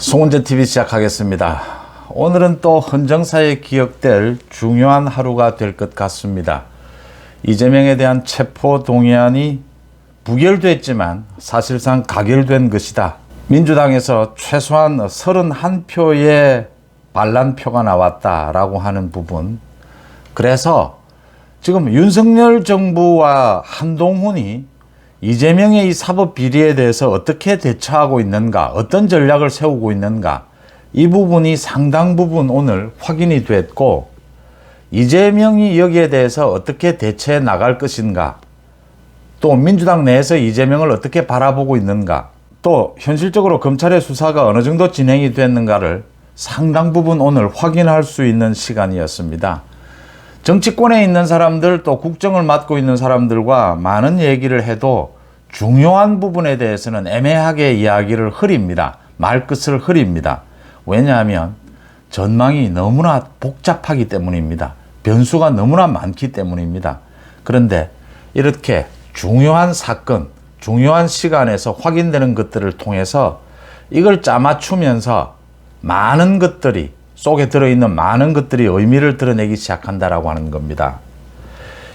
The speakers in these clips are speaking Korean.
송은재 TV 시작하겠습니다. 오늘은 또 헌정사에 기억될 중요한 하루가 될 것 같습니다. 이재명에 대한 체포동의안이 부결됐지만 사실상 가결된 것이다. 민주당에서 최소한 31표의 반란표가 나왔다라고 하는 부분. 그래서 지금 윤석열 정부와 한동훈이 이재명의 이 사법 비리에 대해서 어떻게 대처하고 있는가, 어떤 전략을 세우고 있는가, 이 부분이 상당 부분 오늘 확인이 됐고, 이재명이 여기에 대해서 어떻게 대처해 나갈 것인가, 또 민주당 내에서 이재명을 어떻게 바라보고 있는가, 또 현실적으로 검찰의 수사가 어느 정도 진행이 됐는가를 상당 부분 오늘 확인할 수 있는 시간이었습니다. 정치권에 있는 사람들, 또 국정을 맡고 있는 사람들과 많은 얘기를 해도 중요한 부분에 대해서는 애매하게 이야기를 흐립니다. 말끝을 흐립니다. 왜냐하면 전망이 너무나 복잡하기 때문입니다. 변수가 너무나 많기 때문입니다. 그런데 이렇게 중요한 사건, 중요한 시간에서 확인되는 것들을 통해서 이걸 짜맞추면서 많은 것들이, 속에 들어있는 많은 것들이 의미를 드러내기 시작한다라고 하는 겁니다.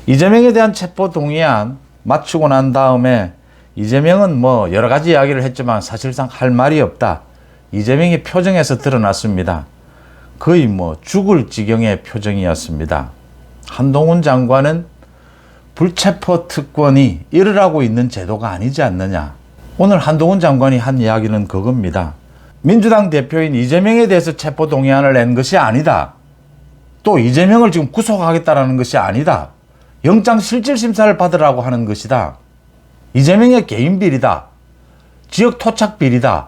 이재명에 대한 체포동의안 마치고 난 다음에 이재명은 뭐 여러 가지 이야기를 했지만 사실상 할 말이 없다. 이재명의 표정에서 드러났습니다. 거의 뭐 죽을 지경의 표정이었습니다. 한동훈 장관은 불체포 특권이 일어나고 있는 제도가 아니지 않느냐. 오늘 한동훈 장관이 한 이야기는 그겁니다. 민주당 대표인 이재명에 대해서 체포동의안을 낸 것이 아니다. 또 이재명을 지금 구속하겠다라는 것이 아니다. 영장실질심사를 받으라고 하는 것이다. 이재명의 개인 비리다. 지역 토착 비리다.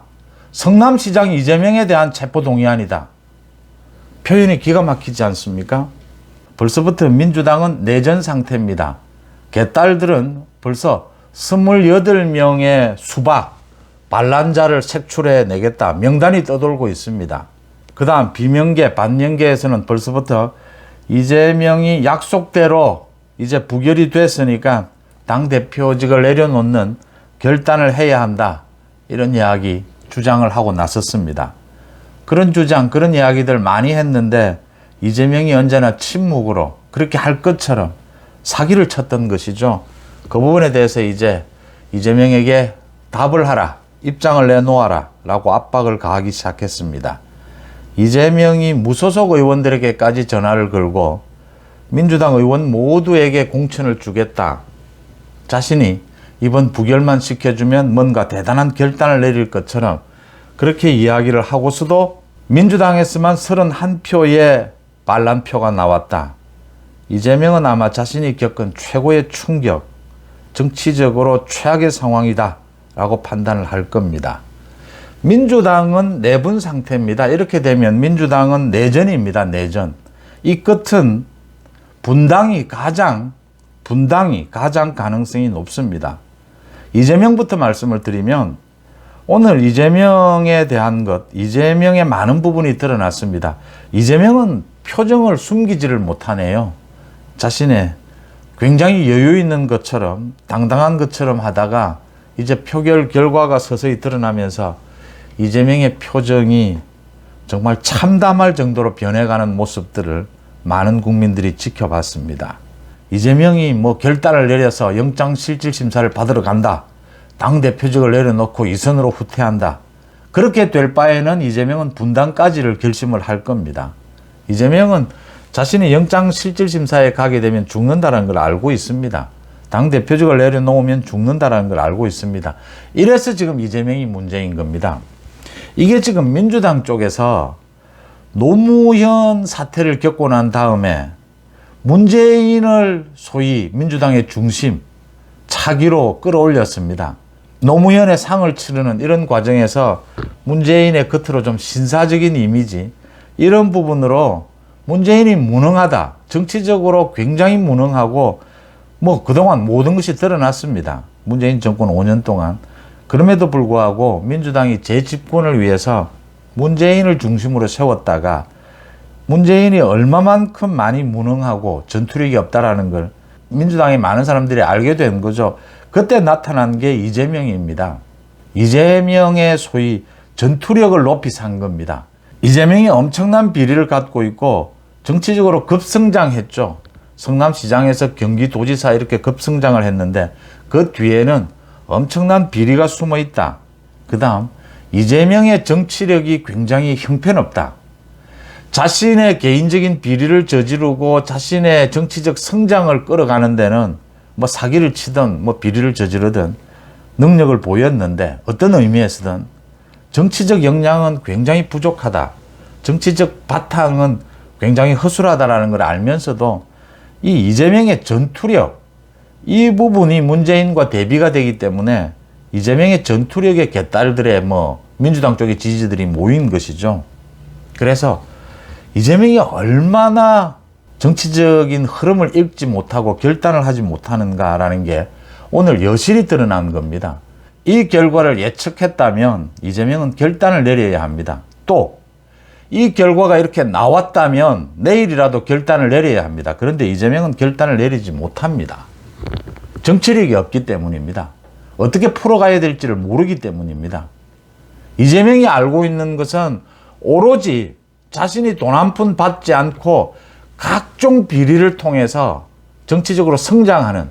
성남시장 이재명에 대한 체포동의안이다. 표현이 기가 막히지 않습니까? 벌써부터 민주당은 내전 상태입니다. 개딸들은 벌써 28명의 수박, 반란자를 색출해 내겠다. 명단이 떠돌고 있습니다. 그 다음 비명계, 반명계에서는 벌써부터 이재명이 약속대로 이제 부결이 됐으니까 당대표직을 내려놓는 결단을 해야 한다. 이런 이야기, 주장을 하고 나섰습니다. 그런 주장, 그런 이야기들 많이 했는데 이재명이 언제나 침묵으로 그렇게 할 것처럼 사기를 쳤던 것이죠. 그 부분에 대해서 이제 이재명에게 답을 하라. 입장을 내놓아라 라고 압박을 가하기 시작했습니다. 이재명이 무소속 의원들에게까지 전화를 걸고 민주당 의원 모두에게 공천을 주겠다. 자신이 이번 부결만 시켜주면 뭔가 대단한 결단을 내릴 것처럼 그렇게 이야기를 하고서도 민주당에서만 31표의 반란표가 나왔다. 이재명은 아마 자신이 겪은 최고의 충격, 정치적으로 최악의 상황이다 라고 판단을 할 겁니다. 민주당은 내분 상태입니다. 이렇게 되면 민주당은 내전입니다. 내전. 이 끝은 분당이 가장 가능성이 높습니다. 이재명부터 말씀을 드리면 오늘 이재명에 대한 것, 이재명의 많은 부분이 드러났습니다. 이재명은 표정을 숨기지를 못하네요. 자신의 굉장히 여유 있는 것처럼, 당당한 것처럼 하다가 이제 표결 결과가 서서히 드러나면서 이재명의 표정이 정말 참담할 정도로 변해가는 모습들을 많은 국민들이 지켜봤습니다. 이재명이 뭐 결단을 내려서 영장실질심사를 받으러 간다. 당대표직을 내려놓고 이선으로 후퇴한다. 그렇게 될 바에는 이재명은 분당까지를 결심을 할 겁니다. 이재명은 자신이 영장실질심사에 가게 되면 죽는다는 걸 알고 있습니다. 당대표직을 내려놓으면 죽는다는 걸 알고 있습니다. 이래서 지금 이재명이 문제인 겁니다. 이게 지금 민주당 쪽에서 노무현 사태를 겪고 난 다음에 문재인을 소위 민주당의 중심, 차기로 끌어올렸습니다. 노무현의 상을 치르는 이런 과정에서 문재인의 겉으로 좀 신사적인 이미지, 이런 부분으로 문재인이 무능하다, 정치적으로 굉장히 무능하고 뭐 그동안 모든 것이 드러났습니다. 문재인 정권 5년 동안. 그럼에도 불구하고 민주당이 재집권을 위해서 문재인을 중심으로 세웠다가 문재인이 얼마만큼 많이 무능하고 전투력이 없다라는 걸 민주당의 많은 사람들이 알게 된 거죠. 그때 나타난 게 이재명입니다. 이재명의 소위 전투력을 높이 산 겁니다. 이재명이 엄청난 비리를 갖고 있고 정치적으로 급성장했죠. 성남시장에서 경기도지사 이렇게 급성장을 했는데 그 뒤에는 엄청난 비리가 숨어 있다. 그 다음 이재명의 정치력이 굉장히 형편없다. 자신의 개인적인 비리를 저지르고 자신의 정치적 성장을 끌어가는 데는 뭐 사기를 치든 뭐 비리를 저지르든 능력을 보였는데 어떤 의미에서든 정치적 역량은 굉장히 부족하다. 정치적 바탕은 굉장히 허술하다라는 걸 알면서도 이 이재명의 전투력, 이 부분이 문재인과 대비가 되기 때문에 이재명의 전투력의 개딸들의 민주당 쪽의 지지들이 모인 것이죠. 그래서 이재명이 얼마나 정치적인 흐름을 읽지 못하고 결단을 하지 못하는가라는 게 오늘 여실히 드러난 겁니다. 이 결과를 예측했다면 이재명은 결단을 내려야 합니다. 또 이 결과가 이렇게 나왔다면 내일이라도 결단을 내려야 합니다. 그런데 이재명은 결단을 내리지 못합니다. 정치력이 없기 때문입니다. 어떻게 풀어가야 될지를 모르기 때문입니다. 이재명이 알고 있는 것은 오로지 자신이 돈 한 푼 받지 않고 각종 비리를 통해서 정치적으로 성장하는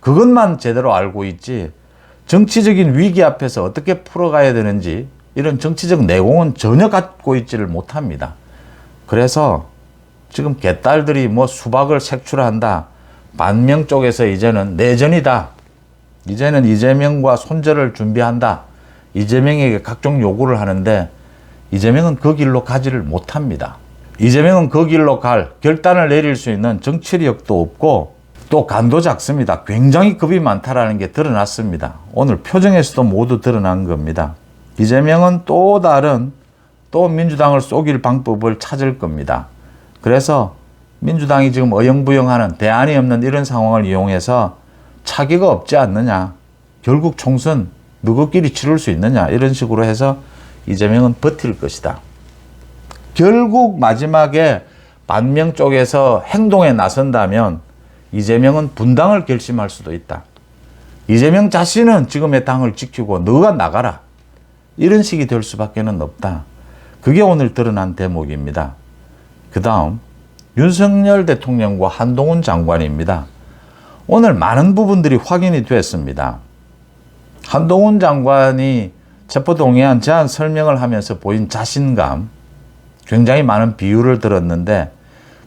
그것만 제대로 알고 있지 정치적인 위기 앞에서 어떻게 풀어가야 되는지 이런 정치적 내공은 전혀 갖고 있지를 못합니다. 그래서 지금 개딸들이 수박을 색출한다. 반명 쪽에서 이제는 내전이다. 이제는 이재명과 손절을 준비한다. 이재명에게 각종 요구를 하는데 이재명은 그 길로 가지를 못합니다. 이재명은 그 길로 갈 결단을 내릴 수 있는 정치력도 없고 또 간도 작습니다. 굉장히 겁이 많다라는 게 드러났습니다. 오늘 표정에서도 모두 드러난 겁니다. 이재명은 또 다른 민주당을 속일 방법을 찾을 겁니다. 그래서 민주당이 지금 어영부영하는 대안이 없는 이런 상황을 이용해서 차기가 없지 않느냐. 결국 총선 너희끼리 치를 수 있느냐. 이런 식으로 해서 이재명은 버틸 것이다. 결국 마지막에 반명 쪽에서 행동에 나선다면 이재명은 분당을 결심할 수도 있다. 이재명 자신은 지금의 당을 지키고 너가 나가라. 이런 식이 될 수밖에 없다. 그게 오늘 드러난 대목입니다. 그 다음 윤석열 대통령과 한동훈 장관입니다. 오늘 많은 부분들이 확인이 됐습니다. 한동훈 장관이 체포동의안 제안 설명을 하면서 보인 자신감, 굉장히 많은 비유를 들었는데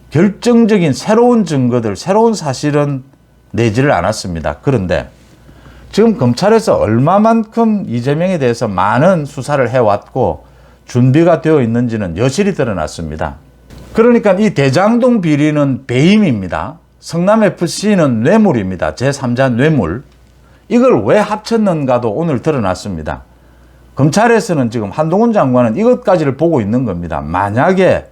결정적인 새로운 증거들, 새로운 사실은 내지를 않았습니다. 그런데 지금 검찰에서 얼마만큼 이재명에 대해서 많은 수사를 해왔고 준비가 되어 있는지는 여실히 드러났습니다. 그러니까 이 대장동 비리는 배임입니다. 성남FC는 뇌물입니다. 제3자 뇌물. 이걸 왜 합쳤는가도 오늘 드러났습니다. 검찰에서는 지금 한동훈 장관은 이것까지를 보고 있는 겁니다. 만약에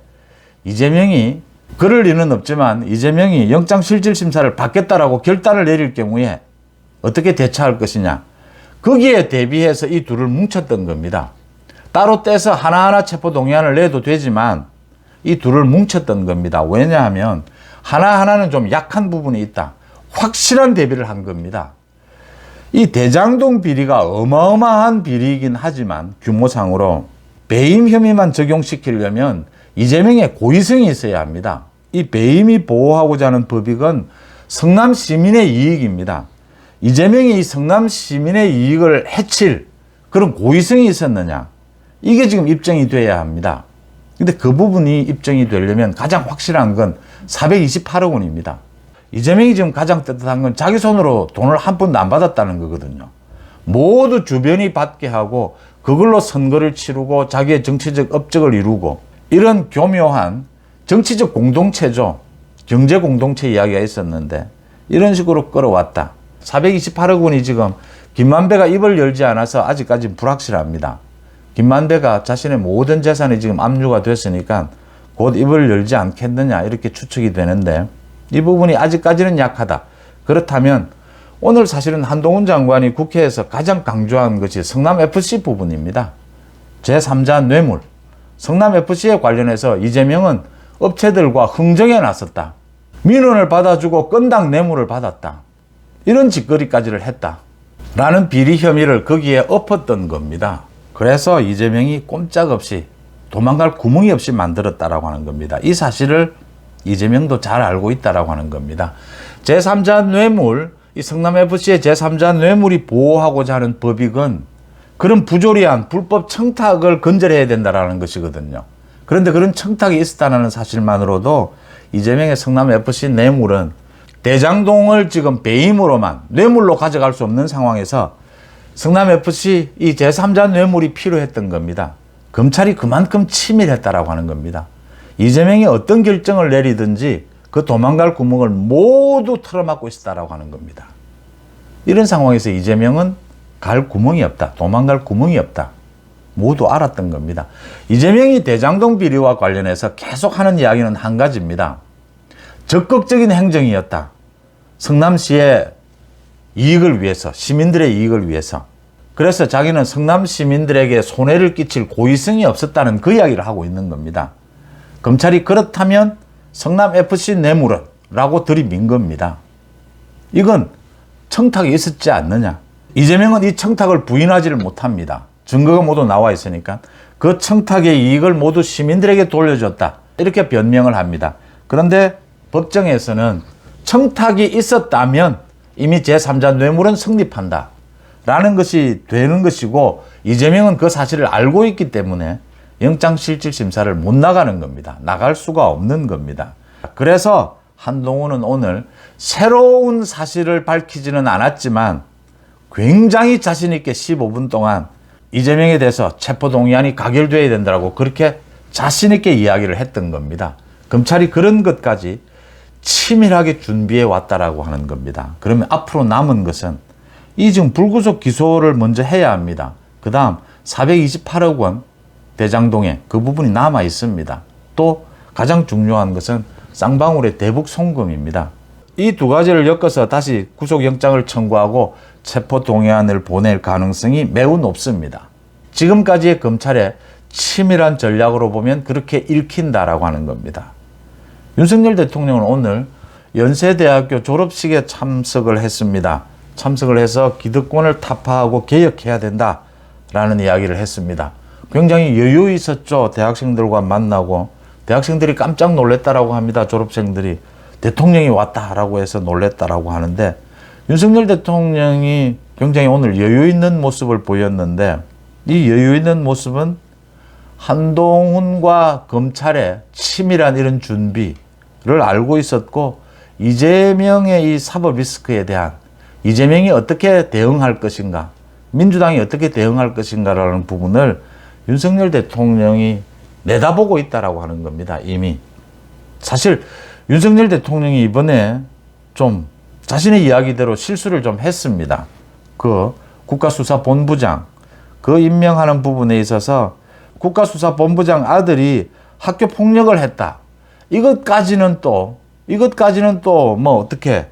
이재명이 그럴 리는 없지만 이재명이 영장실질심사를 받겠다라고 결단을 내릴 경우에 어떻게 대처할 것이냐. 거기에 대비해서 이 둘을 뭉쳤던 겁니다. 따로 떼서 하나하나 체포동의안을 내도 되지만 이 둘을 뭉쳤던 겁니다. 왜냐하면 하나하나는 좀 약한 부분이 있다. 확실한 대비를 한 겁니다. 이 대장동 비리가 어마어마한 비리이긴 하지만 규모상으로 배임 혐의만 적용시키려면 이재명의 고의성이 있어야 합니다. 이 배임이 보호하고자 하는 법익은 성남 시민의 이익입니다. 이재명이 이 성남 시민의 이익을 해칠 그런 고의성이 있었느냐. 이게 지금 입증이 돼야 합니다. 근데 그 부분이 입증이 되려면 가장 확실한 건 428억 원입니다. 이재명이 지금 가장 떳떳한 건 자기 손으로 돈을 한 푼도 안 받았다는 거거든요. 모두 주변이 받게 하고 그걸로 선거를 치르고 자기의 정치적 업적을 이루고 이런 교묘한 정치적 공동체죠. 경제 공동체 이야기가 있었는데 이런 식으로 끌어왔다. 428억 원이 지금 김만배가 입을 열지 않아서 아직까지는 불확실합니다. 김만배가 자신의 모든 재산이 지금 압류가 됐으니까 곧 입을 열지 않겠느냐 이렇게 추측이 되는데 이 부분이 아직까지는 약하다. 그렇다면 오늘 사실은 한동훈 장관이 국회에서 가장 강조한 것이 성남FC 부분입니다. 제3자 뇌물. 성남FC에 관련해서 이재명은 업체들과 흥정에 나섰다. 민원을 받아주고 건당 뇌물을 받았다. 이런 짓거리까지를 했다. 라는 비리 혐의를 거기에 엎었던 겁니다. 그래서 이재명이 꼼짝없이 도망갈 구멍이 없이 만들었다라고 하는 겁니다. 이 사실을 이재명도 잘 알고 있다라고 하는 겁니다. 제3자 뇌물, 이 성남FC의 제3자 뇌물이 보호하고자 하는 법익은 그런 부조리한 불법 청탁을 근절해야 된다라는 것이거든요. 그런데 그런 청탁이 있었다는 사실만으로도 이재명의 성남FC 뇌물은 대장동을 지금 배임으로만 뇌물로 가져갈 수 없는 상황에서 성남FC 이 제3자 뇌물이 필요했던 겁니다. 검찰이 그만큼 치밀했다라고 하는 겁니다. 이재명이 어떤 결정을 내리든지 그 도망갈 구멍을 모두 틀어막고 있었다라고 하는 겁니다. 이런 상황에서 이재명은 갈 구멍이 없다. 도망갈 구멍이 없다. 모두 알았던 겁니다. 이재명이 대장동 비리와 관련해서 계속 하는 이야기는 한 가지입니다. 적극적인 행정이었다. 성남시의 이익을 위해서, 시민들의 이익을 위해서. 그래서 자기는 성남 시민들에게 손해를 끼칠 고의성이 없었다는 그 이야기를 하고 있는 겁니다. 검찰이 그렇다면 성남FC 뇌물은? 라고 들이민 겁니다. 이건 청탁이 있었지 않느냐. 이재명은 이 청탁을 부인하지를 못합니다. 증거가 모두 나와 있으니까 그 청탁의 이익을 모두 시민들에게 돌려줬다. 이렇게 변명을 합니다. 그런데 법정에서는 청탁이 있었다면 이미 제3자 뇌물은 성립한다. 라는 것이 되는 것이고 이재명은 그 사실을 알고 있기 때문에 영장실질심사를 못 나가는 겁니다. 나갈 수가 없는 겁니다. 그래서 한동훈은 오늘 새로운 사실을 밝히지는 않았지만 굉장히 자신 있게 15분 동안 이재명에 대해서 체포동의안이 가결돼야 된다고 그렇게 자신 있게 이야기를 했던 겁니다. 검찰이 그런 것까지 치밀하게 준비해 왔다라고 하는 겁니다. 그러면 앞으로 남은 것은 이 지금 불구속 기소를 먼저 해야 합니다. 그 다음 428억 원 대장동에 그 부분이 남아 있습니다. 또 가장 중요한 것은 쌍방울의 대북 송금입니다. 이 두 가지를 엮어서 다시 구속영장을 청구하고 체포동의안을 보낼 가능성이 매우 높습니다. 지금까지의 검찰의 치밀한 전략으로 보면 그렇게 읽힌다라고 하는 겁니다. 윤석열 대통령은 오늘 연세대학교 졸업식에 참석을 했습니다. 참석을 해서 기득권을 타파하고 개혁해야 된다라는 이야기를 했습니다. 굉장히 여유 있었죠. 대학생들과 만나고 대학생들이 깜짝 놀랐다라고 합니다. 졸업생들이 대통령이 왔다라고 해서 놀랐다라고 하는데 윤석열 대통령이 굉장히 오늘 여유 있는 모습을 보였는데 이 여유 있는 모습은 한동훈과 검찰의 치밀한 이런 준비를 알고 있었고 이재명의 이 사법 리스크에 대한 이재명이 어떻게 대응할 것인가, 민주당이 어떻게 대응할 것인가라는 부분을 윤석열 대통령이 내다보고 있다라고 하는 겁니다. 이미. 사실 윤석열 대통령이 이번에 좀 자신의 이야기대로 실수를 좀 했습니다. 그 국가수사본부장 그 임명하는 부분에 있어서 국가수사본부장 아들이 학교 폭력을 했다. 이것까지는 또 뭐 어떻게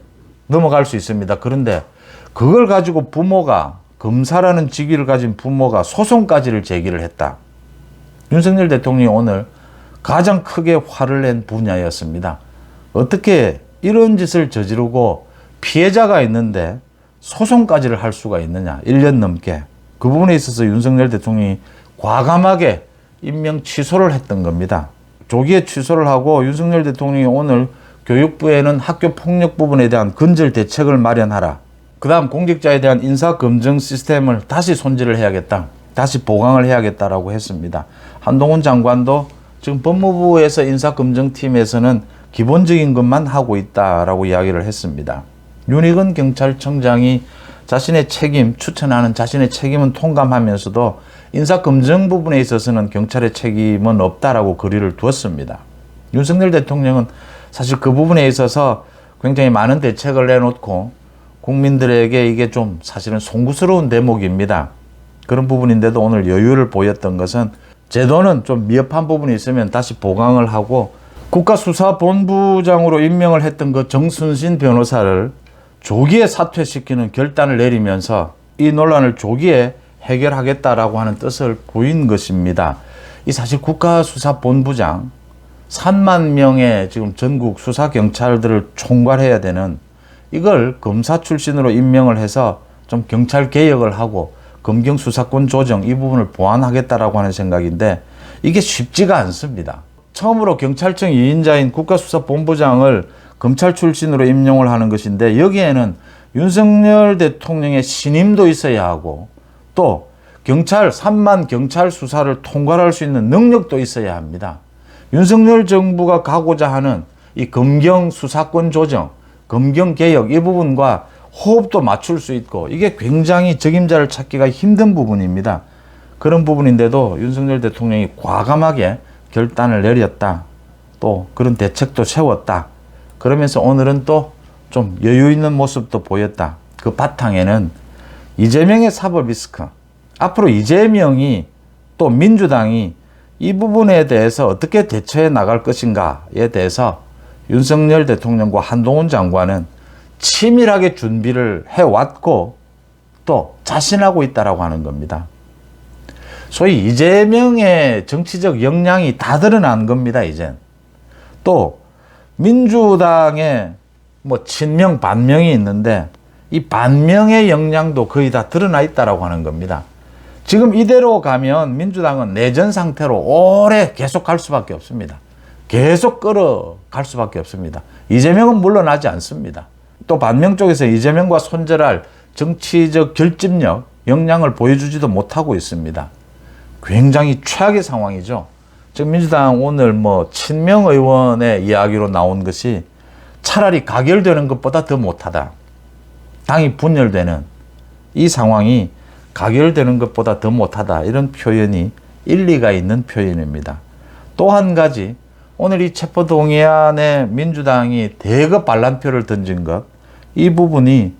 넘어갈 수 있습니다. 그런데 그걸 가지고 부모가 검사라는 직위를 가진 부모가 소송까지를 제기를 했다. 윤석열 대통령이 오늘 가장 크게 화를 낸 분야였습니다. 어떻게 이런 짓을 저지르고 피해자가 있는데 소송까지를 할 수가 있느냐. 1년 넘게. 그 부분에 있어서 윤석열 대통령이 과감하게 임명 취소를 했던 겁니다. 조기에 취소를 하고 윤석열 대통령이 오늘 교육부에는 학교 폭력 부분에 대한 근절 대책을 마련하라. 그 다음 공직자에 대한 인사검증 시스템을 다시 손질을 해야겠다. 다시 보강을 해야겠다라고 했습니다. 한동훈 장관도 지금 법무부에서 인사검증팀에서는 기본적인 것만 하고 있다라고 이야기를 했습니다. 윤희근 경찰청장이 자신의 책임, 추천하는 자신의 책임은 통감하면서도 인사검증 부분에 있어서는 경찰의 책임은 없다라고 거리를 두었습니다. 윤석열 대통령은 사실 그 부분에 있어서 굉장히 많은 대책을 내놓고 국민들에게 이게 좀 사실은 송구스러운 대목입니다. 그런 부분인데도 오늘 여유를 보였던 것은 제도는 좀 미흡한 부분이 있으면 다시 보강을 하고 국가수사본부장으로 임명을 했던 그 정순신 변호사를 조기에 사퇴시키는 결단을 내리면서 이 논란을 조기에 해결하겠다라고 하는 뜻을 보인 것입니다. 이 사실 국가수사본부장 3만 명의 지금 전국 수사경찰들을 총괄해야 되는 이걸 검사 출신으로 임명을 해서 좀 경찰 개혁을 하고 검경 수사권 조정 이 부분을 보완하겠다라고 하는 생각인데 이게 쉽지가 않습니다. 처음으로 경찰청 2인자인 국가수사본부장을 검찰 출신으로 임용을 하는 것인데 여기에는 윤석열 대통령의 신임도 있어야 하고 또 경찰 3만 경찰 수사를 통과할 수 있는 능력도 있어야 합니다. 윤석열 정부가 가고자 하는 이 검경 수사권 조정, 검경 개혁 이 부분과 호흡도 맞출 수 있고 이게 굉장히 적임자를 찾기가 힘든 부분입니다. 그런 부분인데도 윤석열 대통령이 과감하게 결단을 내렸다. 또 그런 대책도 세웠다. 그러면서 오늘은 또 좀 여유 있는 모습도 보였다. 그 바탕에는 이재명의 사법 리스크, 앞으로 이재명이 또 민주당이 이 부분에 대해서 어떻게 대처해 나갈 것인가에 대해서 윤석열 대통령과 한동훈 장관은 치밀하게 준비를 해왔고 또 자신하고 있다라고 하는 겁니다. 소위 이재명의 정치적 역량이 다 드러난 겁니다, 이젠. 또 민주당의 뭐 친명, 반명이 있는데 이 반명의 역량도 거의 다 드러나 있다라고 하는 겁니다. 지금 이대로 가면 민주당은 내전 상태로 오래 계속 갈 수밖에 없습니다. 계속 끌어갈 수밖에 없습니다. 이재명은 물러나지 않습니다. 또 반명 쪽에서 이재명과 손절할 정치적 결집력, 역량을 보여주지도 못하고 있습니다. 굉장히 최악의 상황이죠. 지금 민주당 오늘 뭐 친명 의원의 이야기로 나온 것이 차라리 가결되는 것보다 더 못하다. 당이 분열되는 이 상황이 가결되는 것보다 더 못하다. 이런 표현이 일리가 있는 표현입니다. 또 한 가지, 오늘 이 체포동의안에 민주당이 대거 반란표를 던진 것, 이 부분이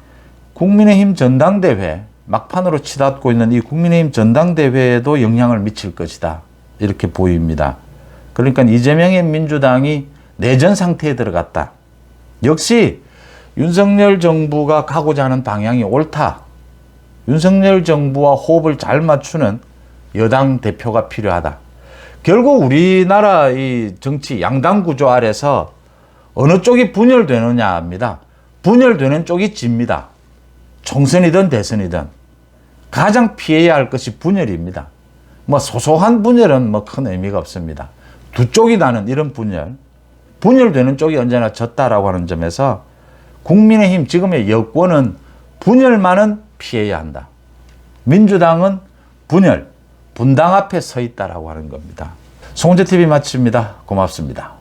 국민의힘 전당대회, 막판으로 치닫고 있는 이 국민의힘 전당대회에도 영향을 미칠 것이다. 이렇게 보입니다. 그러니까 이재명의 민주당이 내전 상태에 들어갔다. 역시 윤석열 정부가 가고자 하는 방향이 옳다. 윤석열 정부와 호흡을 잘 맞추는 여당 대표가 필요하다. 결국 우리나라 이 정치 양당 구조 아래서 어느 쪽이 분열되느냐 합니다. 분열되는 쪽이 집니다. 총선이든 대선이든 가장 피해야 할 것이 분열입니다. 뭐 소소한 분열은 뭐 큰 의미가 없습니다. 두 쪽이 나는 이런 분열되는 쪽이 언제나 졌다라고 하는 점에서 국민의힘 지금의 여권은 분열만은 피해야 한다. 민주당은 분당 앞에 서 있다라고 하는 겁니다. 송재TV 마칩니다. 고맙습니다.